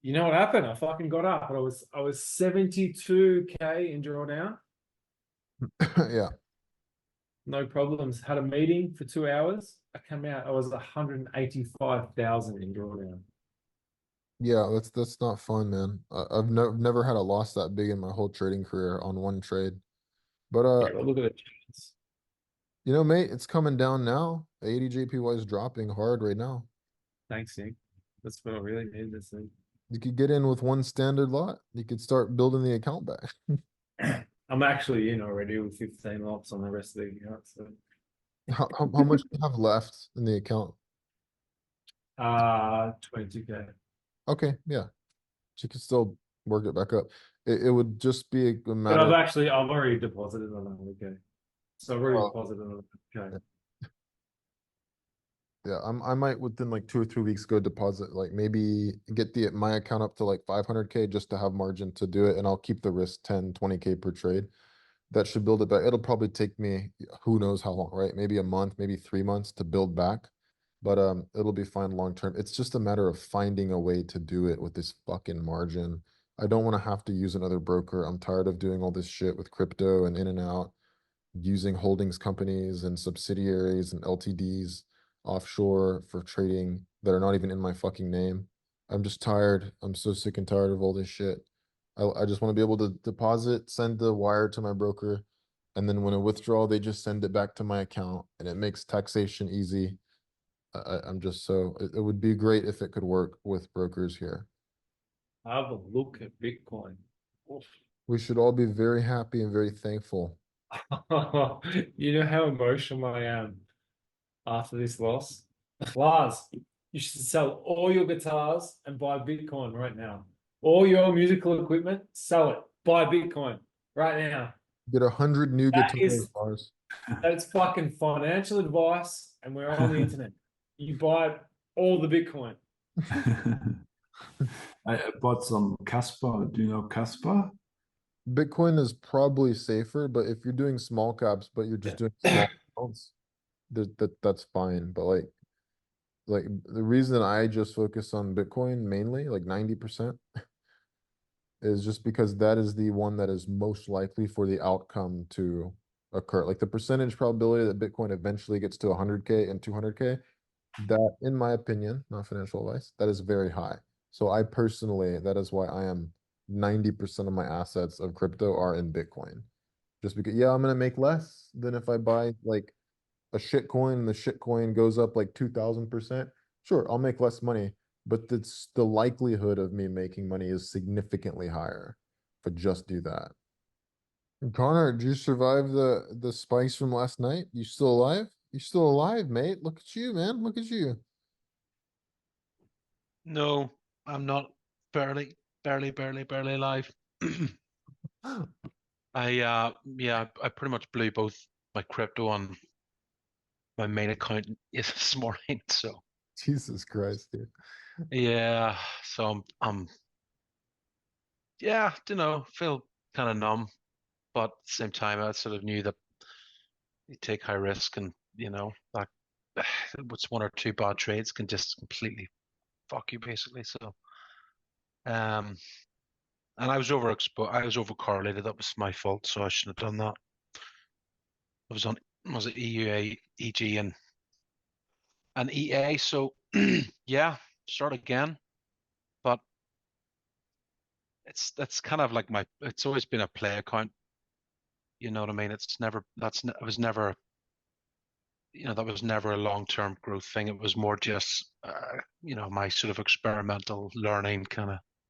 You know what happened? I fucking got up. I was 72K in drawdown. Yeah. No problems. Had a meeting for 2 hours. I came out. I was 185,000 in drawdown. Yeah, that's not fun, man. I've never had a loss that big in my whole trading career on one trade. But Yeah, well, look at the charts. you know, mate, it's coming down now. 80 JPY is dropping hard right now. Thanks, Nick. That's what I really needed to see. You could get in with one standard lot. You could start building the account back. I'm actually in already with 15 lots on the rest of the account. So How much do you have left in the account? 22K. Okay, yeah. So you could still work it back up. It would just be a But matter of, I've already deposited on that. Okay. So I've already Oh. deposited on it. Okay. yeah, I might within like 2 or 3 weeks go deposit, like maybe get my account up to like 500K just to have margin to do it. And I'll keep the risk 10, 20K per trade. That should build it back. It'll probably take me, who knows how long, right? Maybe a month, maybe 3 months to build back. But it'll be fine long term. It's just a matter of finding a way to do it with this fucking margin. I don't want to have to use another broker. I'm tired of doing all this shit with crypto and in and out, using holdings companies and subsidiaries and LTDs offshore for trading that are not even in my fucking name. I'm just tired. I'm so sick and tired of all this shit. I just want to be able to deposit, send the wire to my broker, and then when I withdraw, they just send it back to my account, and it makes taxation easy. I'm just so, it would be great if it could work with brokers here. Have a look at Bitcoin. Oof. We should all be very happy and very thankful. You know how emotional I am after this loss? Lars, you should sell all your guitars and buy Bitcoin right now. All your musical equipment, sell it. Buy Bitcoin right now. Get 100 new That guitars, is Lars. that's fucking financial advice, and we're on the internet. You buy all the Bitcoin. I bought some Casper. Do you know Casper? Bitcoin is probably safer, but if you're doing small caps, but you're just doing small amounts, that's fine. But like the reason I just focus on Bitcoin mainly, like 90%, is just because that is the one that is most likely for the outcome to occur. Like the percentage probability that Bitcoin eventually gets to 100K and 200K, that, in my opinion, not financial advice, that is very high. So I personally, that is why I am 90% of my assets of crypto are in Bitcoin. Just because, yeah, I'm gonna make less than if I buy like a shit coin and the shit coin goes up like 2000%. Sure, I'll make less money, but the likelihood of me making money is significantly higher if I just do that. Connor, did you survive the spikes from last night? You still alive? You still alive, mate? Look at you, man. Look at you. No, I'm not. Barely alive. I pretty much blew both my crypto on my main account this morning. So Jesus Christ, dude. yeah, so I'm yeah, feel kind of numb, but at the same time I sort of knew that you take high risk and that what's one or two bad trades can just completely fuck you basically. So um and I was over correlated. That was my fault, so I shouldn't have done that. I was on was it EUA, EG and EA, so yeah, start again. But that's kind of like it's always been a play account. You know what I mean? It's never it was never that was never a long-term growth thing. It was more just my sort of experimental learning kind of